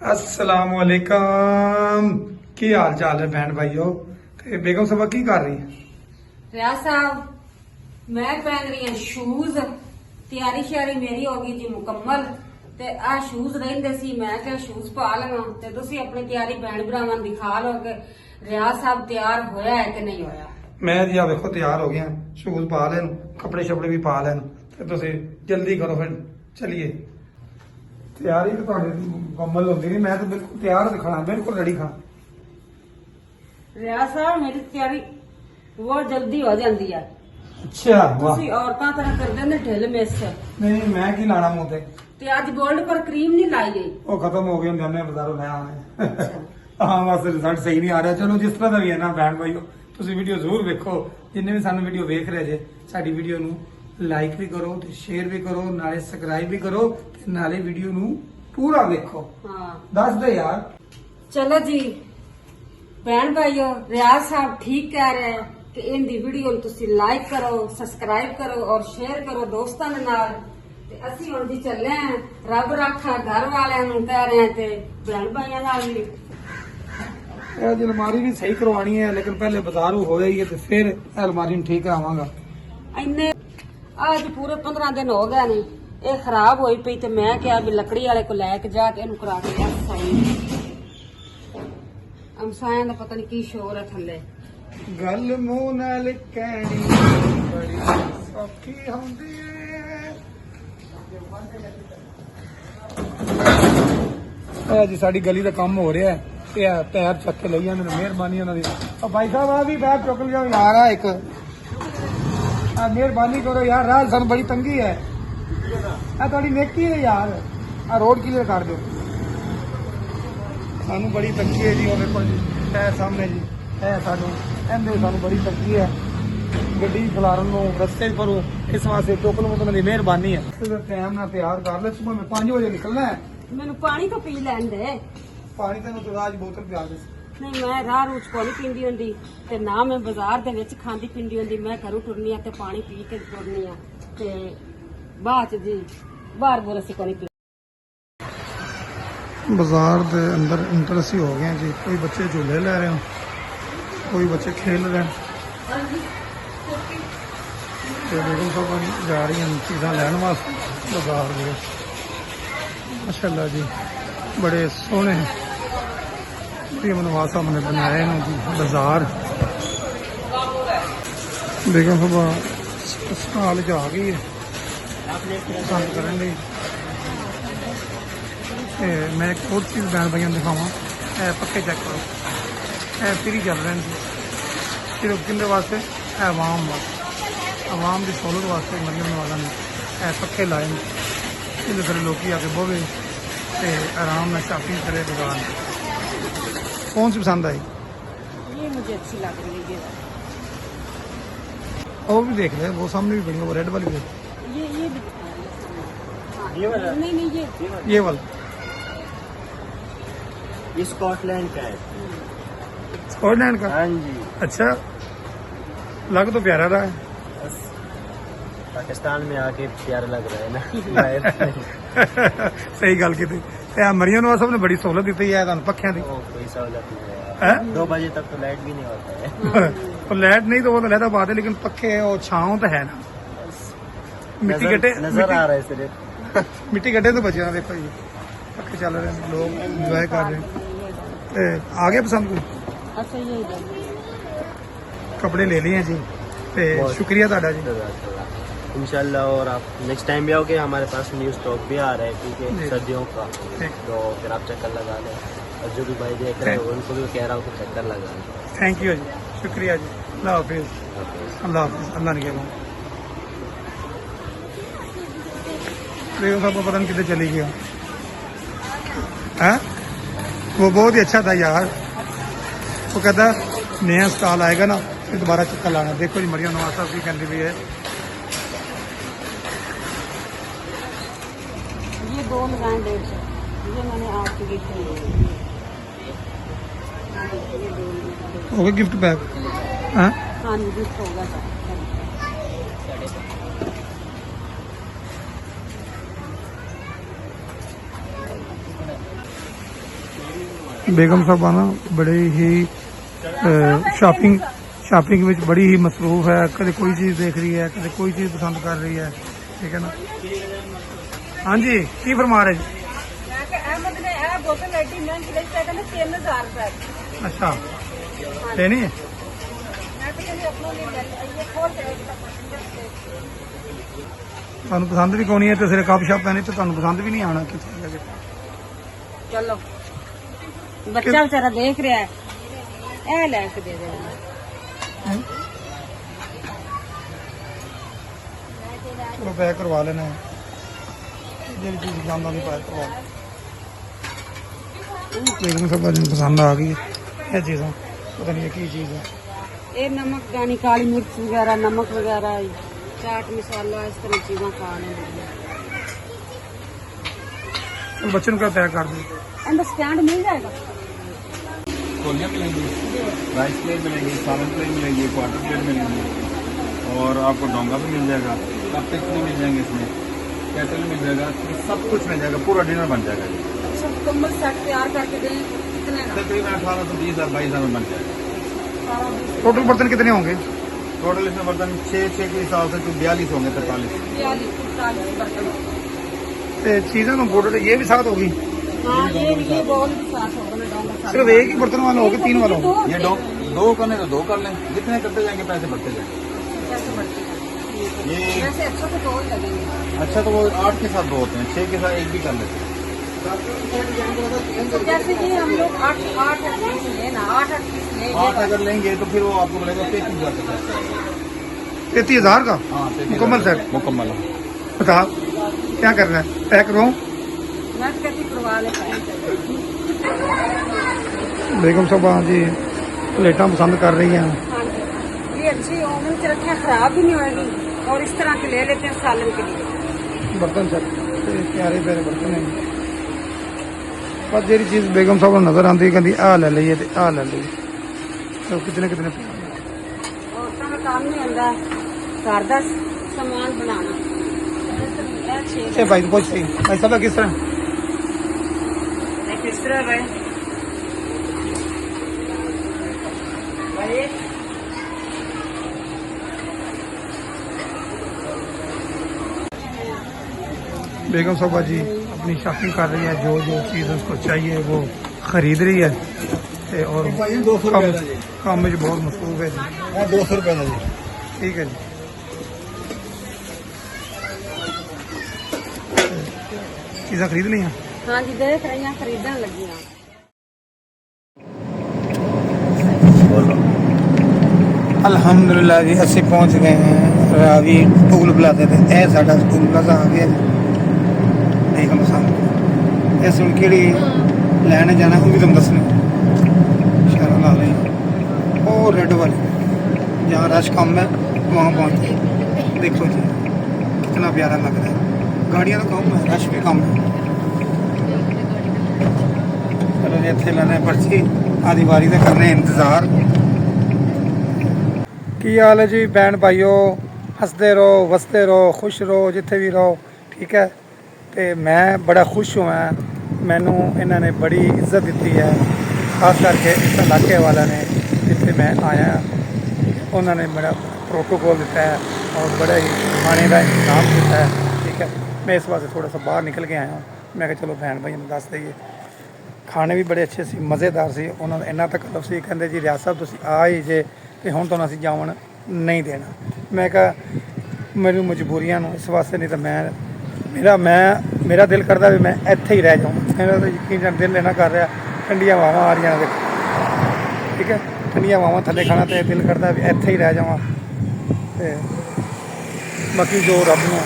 अस्सलाम वालेकुम। की हाल चाल है बहन भाइयों। ते बेगम साहबा की कर रही है? रियाज साहब मैं पहन रही हूँ शूज। तैयारी श्यारी मेरी हो गई जी मुकम्मल। ते आ शूज रहंदे सी मैं क्या शूज पा लवां ते तुसी अपनी तैयारी भैन भरावां नूं दिखा लो कि रियाज साहब तैयार होया है कि नहीं होया। मैं जी आ देखो तैयार हो गया, शूज पा लेन, कपड़े शपड़े भी पा लेन ते तुसी जल्दी करो फिर चलिए। तैयारी तो तुहाडी मुकम्मल होंदी नहीं, मैं तो बिल्कुल तैयार दिखना, बिल्कुल रेडी खां। रियाज साहब मेरी तैयारी बहुत जल्दी हो जाती है। अच्छा वाह। तुसी औरतां तरह करदे ने ढिल मिस नहीं मैं की लाना मूंह ते, ते अज गोल्ड पर क्रीम नहीं लाई गई। वो खत्म हो गए हमने बाजारों ले आने। हाँ बस रिजल्ट सही नहीं आ रहा। चलो जिस तरह का भी है ना बहन भाईओ, ਤੁਸੀਂ ਵੀਡੀਓ ਜ਼ਰੂਰ ਵੇਖੋ। ਜਿੰਨੇ ਵੀ ਸਾਨੂੰ ਵੀਡੀਓ ਵੇਖ ਰਹੇ ਜੇ ਸਾਡੀ ਵੀਡੀਓ ਨੂੰ ਲਾਈਕ ਵੀ ਕਰੋ ਤੇ ਸ਼ੇਅਰ ਵੀ ਕਰੋ, ਨਾਲੇ ਸਬਸਕ੍ਰਾਈਬ ਵੀ ਕਰੋ ਤੇ ਨਾਲੇ ਵੀਡੀਓ ਨੂੰ ਪੂਰਾ ਵੇਖੋ। हाँ ਦੱਸ ਦੇ ਯਾਰ। चलो जी भैन भाइयों, रियाज साहब ठीक कह रहे हैं कि इनकी वीडियो तुसी लाइक करो, सब्सक्राइब करो और शेयर करो दोस्तों के नाल। ते असी हुण जी चले हैं रब राखा घर वालियां नूं कह रहे हैं ते भैन भाइयां नाल भी। ਇਹ ਜੀ ਅਲਮਾਰੀ ਵੀ ਸਹੀ ਕਰਵਾਉਣੀ ਹੈ, ਲੇਕਿਨ ਪਹਿਲੇ ਬਾਜ਼ਾਰੋਂ ਹੋ ਜਾਈਏ ਤੇ ਫਿਰ ਇਹ ਅਲਮਾਰੀ ਨੂੰ ਠੀਕ ਕਰਾਵਾਂਗਾ। इन्ने आज पूरे 15 दिन हो गए नहीं, ये खराब होई पई ते मैं क्या भी लकड़ी वाले को लैके जाके इनू करा के सही। हमसायां दा पता नहीं की शोर है थल्ले। ਗੱਲ ਮੂੰਹ ਨਾਲ ਕਹਿਣੀ ਬੜੀ ਸੌਖੀ ਹੁੰਦੀ ਹੈ। ਇਹ ਜੀ ਸਾਡੀ ਗਲੀ ਦਾ ਕੰਮ ਹੋ ਰਿਹਾ ਹੈ ਤੇ ਇਹ ਪੈਰ ਚੱਕ ਕੇ ਲਈ ਜਾਂਦੇ ਨੇ, ਮਿਹਰਬਾਨੀ ਉਹਨਾਂ ਦੀ। ਉਹ ਭਾਈ ਸਾਹਿਬ ਆ ਵੀ ਬੈਗ ਚੁੱਕ ਲਿਓ ਯਾਰ, ਆ ਇੱਕ ਆ ਮਿਹਰਬਾਨੀ ਕਰੋ ਯਾਰ, ਰਾਹ ਸਾਨੂੰ ਬੜੀ ਤੰਗੀ ਹੈ। ਆ ਤੁਹਾਡੀ ਨੇਕੀ ਹੈ ਯਾਰ, ਆ ਰੋਡ ਕਲੀਅਰ ਕਰ ਦਿਓ, ਸਾਨੂੰ ਬੜੀ ਤੰਗੀ ਹੈ ਜੀ। ਉਹ ਵੇਖੋ ਜੀ ਇਹ ਸਾਹਮਣੇ ਜੀ, ਇਹ ਸਾਨੂੰ ਬੜੀ ਤੰਗੀ ਹੈ ਗੱਡੀ ਖਿਲਾਰਨ ਨੂੰ, ਰਸਤੇ ਪਰ ਇਸ ਵਾਸਤੇ ਚੁੱਕ ਲਓ, ਉਹਨਾਂ ਦੀ ਮਿਹਰਬਾਨੀ ਹੈ। ਟਾਈਮ ਨਾਲ ਤਿਆਰ ਕਰ ਲੈ, ਸੁਬਹ ਮੈਂ 5 ਵਜੇ ਨਿਕਲਣਾ ਹੈ। मैनू पानी तो पी लैन दे। ਪਾਣੀ ਤੈਨੂੰ ਤਰਾਜ ਬੋਤਲ ਪਿਆ ਦੇ। नहीं मैं राह रूच को नहीं पींदी होंदी ते ना मैं बाजार दे विच खांदी पींदी होंदी। मैं घरों टुरनी आ ते पानी पी के टुरनी आ ते बाद च जी बाहर बोर असी को नहीं पी। बाजार ਦੇ ਅੰਦਰ ਇੰਟਰ ਅਸੀਂ ਹੋ ਗਏ ਜੀ। ਕੋਈ ਬੱਚੇ ਝੂਲੇ ਲੈ ਰਹੇ ਹਨ, ਕੋਈ ਬੱਚੇ ਖੇਲ ਰਹੇ ਹਨ ਤੇ ਬੇਗਮ ਸਾਹਿਬ ਜਾ ਰਹੀ ਹਨ ਚੀਜ਼ਾਂ ਲੈਣ ਵਾਸਤੇ ਬਾਜ਼ਾਰ ਦੇ ਵਿੱਚ। ਮਾਸ਼ਾਅੱਲਾ ਜੀ ਬੜੇ ਸੋਹਣੇ प्रियम नवाज साहब ने बनाए हैं जी बाजार। बेगम साहब स्टाल च आ गई है पसंद करने लई। मैं एक और चीज़ बहन भाइयों दिखावा, पक्के चेक करो, फ्री चल रहे हैं जी सिर्फ किंदे वास्ते, आवाम वास्ते, आवाम की सहूलत वास्ते। मरियम नवाजा ने पक्के लाए हैं, इधर फिर लोग आके बोवे ते आराम में शॉपिंग करे दुकान। कौन सी पसंद आई? ये मुझे अच्छी लग रही है। वो भी देख ले, वो सामने भी बड़ी है, वो रेड वाली भी। ये भी हाँ, ये वाला नहीं नहीं ये वाला ये स्कॉटलैंड का है। स्कॉटलैंड का? हाँ जी। अच्छा, लग तो प्यारा रहा है। बस पाकिस्तान में आके प्यारा लग रहा है ना। सही गल की। मरियम नवाज साहब ने बड़ी सहूलत दी है तुहानू पक्खियां दी। कोई सहूलत नहीं है? है। 2 बजे तक तो लाइट भी नहीं होता है। तो लाइट नहीं तो वो तो लहदा बात है, लेकिन पक्खे और छांव तो है ना। मिट्टी गड्ढे नजर आ रहा है सिर्फ। मिट्टी गड्ढे तो बचे हैं, देखो जी पक्के चल रहे हैं, लोग एंजॉय कर रहे हैं। आगे पसंद कोई अच्छा ये कपड़े ले लिए जी, ते शुक्रिया ਤੁਹਾਡਾ जी। इंशाल्लाह और आप नेक्स्ट टाइम भी आओगे, हमारे पास न्यू स्टॉक भी आ रहा है, ठीक है, सर्दियों का। तो फिर आप चक्कर लगा लें, और जो भी भाई देख रहे हैं उनको भी कह रहा हूँ कि चक्कर लगा लें। थैंक यू जी, शुक्रिया जी। अल्लाह हाफिज। अल्लाह हाफिज। अल्लाह ने कहूँ बेगम साहब को पता नहीं कितने चली गया है। वो बहुत ही अच्छा था यार। वो कहता नया स्टॉल आएगा ना फिर दोबारा चक्कर लाना। देखो जी मरियम नवाज साहब की कहती हुई है। ये 2 लगाए 150, ये मैंने आपके गिफ्ट लिए। हो गया गिफ्ट बैग? हाँ हाँ जी गिफ्ट होगा सर। ਬੇਗਮ ਸਾਹਿਬਾ ਨਾ ਬੜੇ ਹੀ ਸ਼ਾਪਿੰਗ ਵਿੱਚ ਬੜੀ ਹੀ ਮਸਰੂਫ ਹੈ। ਕਦੇ ਕੋਈ ਚੀਜ਼ ਦੇਖ ਰਹੀ ਹੈ, ਕਦੇ ਕੋਈ ਚੀਜ਼ ਪਸੰਦ ਕਰ ਰਹੀ ਹੈ, ਠੀਕ ਹੈ ਨਾ। ਹਾਂਜੀ, ਕੀ ਫਰਮਾ ਰਹੇ ਜੀ? ਮੈਂ ਕਿ ਅਹਿਮਦ ਨੇ ਇਹ ਬੋਤਲ ਐਡੀ ਮਹਿੰਗੀ ਲਈ ਤੇ ਕਹਿੰਦੇ 3000 ਰੁਪਏ ਦੀ। ਅੱਛਾ, ਲੈਣੀ ਹੈ? ਮੈਂ ਤਾਂ ਕਹਿੰਦੀ ਆਪਣਾ ਨਹੀਂ ਲੈ ਇਹ ਖੋਲ ਕੇ ਤੁਹਾਨੂੰ ਪਸੰਦ ਵੀ ਕੋਣੀ ਹੈ ਤੇ ਸਿਰੇ ਕੱਪ ਸ਼ਾਪ ਪੈਣੀ ਤੇ ਤੁਹਾਨੂੰ ਪਸੰਦ ਵੀ ਨਹੀਂ ਆਉਣਾ ਕਿੱਥੇ ਲੱਗੇ। ਚਲੋ ਬੱਚਾ ਵਿਚਾਰਾ ਦੇਖ ਰਿਹਾ ਹੈ, ਇਹ ਲੈ ਕੇ ਦੇ ਦੇ। ਚਲੋ ਪੈਕ ਕਰਵਾ ਲੈਣਾ ਹੈ, ਜਿਹੜੀ ਚੀਜ਼ ਪਸੰਦ ਆਉਂਦੀ ਪੈਕ ਕਰਵਾ ਲਓ। ਬੇਗਮ ਸਾਹਿਬਾ ਜੀ ਨੂੰ ਪਸੰਦ ਆ ਗਈ ਇਹ ਚੀਜ਼ਾਂ, ਪਤਾ ਨਹੀਂ ਇਹ ਕੀ ਚੀਜ਼ ਹੈ। ਇਹ ਨਮਕ ਦਾਣੀ, ਕਾਲੀ ਮਿਰਚ ਵਗੈਰਾ, ਨਮਕ वगैरह, चाट मसाला, इस तरह चीज़ें खाने चलो बच्चे को क्या पैक कर दो। एंड स्टैंड मिल जाएगा। कोलियाँ मिलेंगी, राइस प्लेट मिलेंगी, सालन प्लेट मिलेंगी, क्वार्टर प्लेट मिलेंगी और आपको डोंगा भी मिल जाएगा, कप टेक भी मिल जाएंगे, इसमें केटल मिल जाएगा, सब कुछ मिल जाएगा, पूरा डिनर बन जाएगा जी। अच्छा, मुकम्मल सेट तैयार करके दें कितने का? तकरीबन 1820 22 में बन जाएगा। टोटल बर्तन कितने होंगे? टोटल इसमें बर्तन 6 के हिसाब से 42 होंगे, 43 42 बर्तन। चीजें तो बोर्ड ये भी साथ होगी? हाँ, ये बहुत साथ होगा ना डोंगा साथ। सिर्फ एक ही बर्तन वाला होगा, 3 वाला होगा? ये दो करने तो 2 कर लें, जितने करते जाएंगे पैसे बढ़ते जाएंगे। कैसे बढ़ते हैं? ये वैसे अच्छा तो 2 लगेंगे। अच्छा तो वो 8 के साथ 2 होते हैं, 6 के साथ 1 भी कर लेते हैं। तो जैसे कि हम लोग 8 पीस लेना, 8 पीस लेंगे 8 अगर लेंगे तो फिर वो आपको मिलेगा 33,000 का। 33,000 का हाँ, मुकम्मल सेट? मुकम्मल। बता क्या करना है, पैक करो। मैं तो कहती करवा ले। बेगम साहबा जी प्लेटा पसंद कर रही हैं। हाँ जी, ये अच्छी ओवन से रखें, खराब भी नहीं होगी और इस तरह के ले लेते हैं सालन के लिए। बर्तन सेट प्यारे प्यारे बर्तन है। पर जी चीज़ बेगम साहब नजर आती कहती आ ले लीए आ ले लीए, तो कितने कितने औरतों का काम नहीं आता घर का सामान बनाना। से भाई कुछ सही भाई साहब किस तरह किस तरह भाई बेगम साहबा जी अपनी शॉपिंग कर रही है, जो जो चीज़ उसको चाहिए वो खरीद रही है ते और काम में बहुत मसरूफ है जी। 200 रुपये का जी। ठीक है जी। चीज़ें खरीद ली हैं? हाँ जी, देख रही हैं, खरीदने लगी हैं। अल्हम्दुलिल्लाह जी असं पहुँच गए हैं रावी टूल प्लाजा ते ए साडा टूल प्लाजा आ गया जी। देख लो सामने इस हुण केड़ी लैन जाना वो भी तुम दसनी इशारा ला रही वो रेड वाली जहाँ रश कम है वहाँ पहुँच गए। देखो जी कितना प्यारा लग रहा है, गाड़ियाँ तो कम है, रश भी कम है। चलो जी इतने लेने पर्ची आधी बारी का करने इंतजार। की हाल है जी भैन भाईओ, हसते रहो वसते रहो खुश रहो जिथे भी रहो, ठीक है। तो मैं बड़ा खुश हुआ, मैनू इन्होंने बड़ी इज्जत दी है, खास करके इस इलाके वाला ने जिथे मैं आया उन्होंने बड़ा प्रोटोकॉल दिता है और बड़ा ही खाने का इंतजाम किया है, ठीक है। मैं इस वास्ते थोड़ा सा बाहर निकल के आया हूँ, मैं कहा चलो भैन भाई दस देइए। खाने भी बड़े अच्छे से मज़ेदार से, उन्होंने इन्ना तकल्लुफ़ से कहते जी रियाज साहब तुसीं आ ही जे तो हुण तुहानूं असीं जावन नहीं देना। मैं कहा मेरी मजबूरियां नूं इस वास्ते, नहीं तो मेरा दिल करता भी मैं इत्थे ही रह जाऊँ। मेरा तो यकीन दिल लेना कर रहा, ठंडियां हवावां आ रही देखो, ठीक है, ठंडियां हवावां थल्ले खाना तो दिल करता भी इत्थे ही रह जावां। ते बाकी जो रब नूं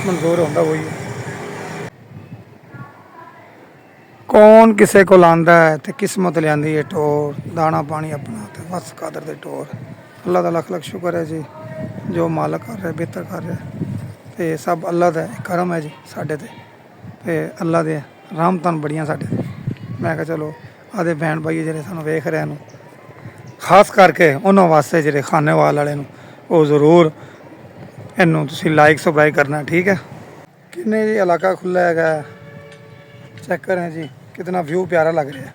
मंजूर होंदा वही है। कौन किसे को लांदा है तो किस्मत लियांदी है टोर, दाना पानी अपना तो बस कादर दे टोर। अल्लाह का लख लख शुक्र है जी, जो मालक कर रहा है बेहतर कर रहा है, तो सब अल्लाह का करम है जी साढ़े ते अल्लाह दे रहमतां बड़ियां साढ़े। मैं कहा चलो आदे भैन भाई जेह्ड़े सानूं वेख रहे हैं, खास करके उन्होंने वास्ते जेह्ड़े खानेवाल वाले वो जरूर इनू तुसीं लाइक सबसक्राइब करना, ठीक है। किन्ने जी इलाका खुला है, चेक करें जी कितना व्यू प्यारा लग रहा है।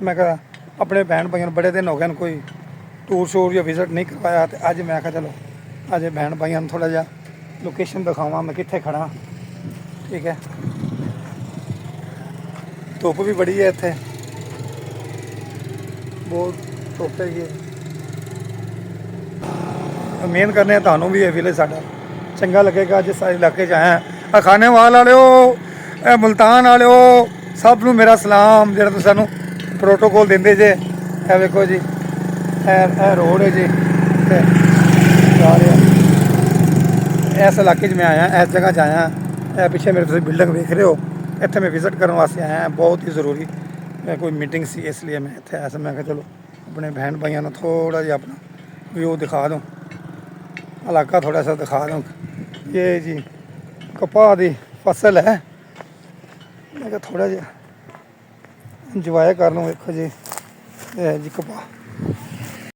ਮੈਂ ਕਿਹਾ ਆਪਣੇ ਭੈਣ ਭਾਈਆਂ ਨੂੰ ਬੜੇ ਦਿਨ ਹੋ ਗਏ ਨੇ ਕੋਈ ਟੂਰ ਸ਼ੂਰ ਜਾਂ ਵਿਜ਼ਿਟ ਨਹੀਂ ਕਰਵਾਇਆ, ਤੇ ਅੱਜ ਮੈਂ ਕਿਹਾ ਚਲੋ ਅੱਜ ਭੈਣ ਭਾਈਆਂ ਨੂੰ ਥੋੜ੍ਹਾ ਜਿਹਾ ਲੋਕੇਸ਼ਨ ਦਿਖਾਵਾਂ ਮੈਂ ਕਿੱਥੇ ਖੜਾ। ਠੀਕ ਹੈ, ਧੁੱਪ ਵੀ ਬੜੀ ਹੈ ਇੱਥੇ, ਬਹੁਤ ਧੁੱਪ ਹੈਗੀ। ਉਮੀਦ ਕਰਨੇ ਆ ਤੁਹਾਨੂੰ ਵੀ ਇਹ ਵਿਲੇਜ ਸਾਡਾ ਚੰਗਾ ਲੱਗੇਗਾ। ਜਿਸ ਇਲਾਕੇ 'ਚ ਆਇਆ ਆ ਖਾਨੇਵਾਲ ਵਾਲਿਓ, ਇਹ ਮੁਲਤਾਨ ਵਾਲਿਓ, ਸਭ ਨੂੰ ਮੇਰਾ ਸਲਾਮ। ਜਿਹੜਾ ਤੁਸੀਂ ਸਾਨੂੰ ਪ੍ਰੋਟੋਕੋਲ ਦਿੰਦੇ ਜੇ, ਇਹ ਵੇਖੋ ਜੀ, ਇਹ ਰੋਡ ਹੈ ਜੀ, ਤੇ ਜਾ ਰਿਹਾ ਇਸ ਇਲਾਕੇ 'ਚ ਮੈਂ ਆਇਆ, ਇਸ ਜਗ੍ਹਾ 'ਚ ਆਇਆ। ਇਹ ਪਿੱਛੇ ਮੇਰੇ ਤੁਸੀਂ ਬਿਲਡਿੰਗ ਵੇਖ ਰਹੇ ਹੋ, ਇੱਥੇ ਮੈਂ ਵਿਜ਼ਿਟ ਕਰਨ ਵਾਸਤੇ ਆਇਆ। ਬਹੁਤ ਹੀ ਜ਼ਰੂਰੀ ਕੋਈ ਮੀਟਿੰਗ ਸੀ, ਇਸ ਲਈ ਮੈਂ ਇੱਥੇ ਆਇਆ ਸੀ। ਮੈਂ ਕਿਹਾ ਚਲੋ ਆਪਣੇ ਭੈਣ ਭਾਈਆਂ ਨੂੰ ਥੋੜ੍ਹਾ ਜਿਹਾ ਆਪਣਾ ਵਿਊ ਦਿਖਾ ਦੂੰ, ਇਲਾਕਾ ਥੋੜਾ ਸਾ ਦਿਖਾ ਦੂੰ। ਇਹ ਜੀ ਕਪਾਹ ਦੀ ਫਸਲ ਹੈ, ਮੈਂ ਕਿਹਾ ਥੋੜਾ ਜਿਹਾ ਇੰਜੋਏ ਕਰ ਲੂੰ। ਵੇਖੋ ਜੀ, ਇਹ ਜੀ ਕਪਾਹ।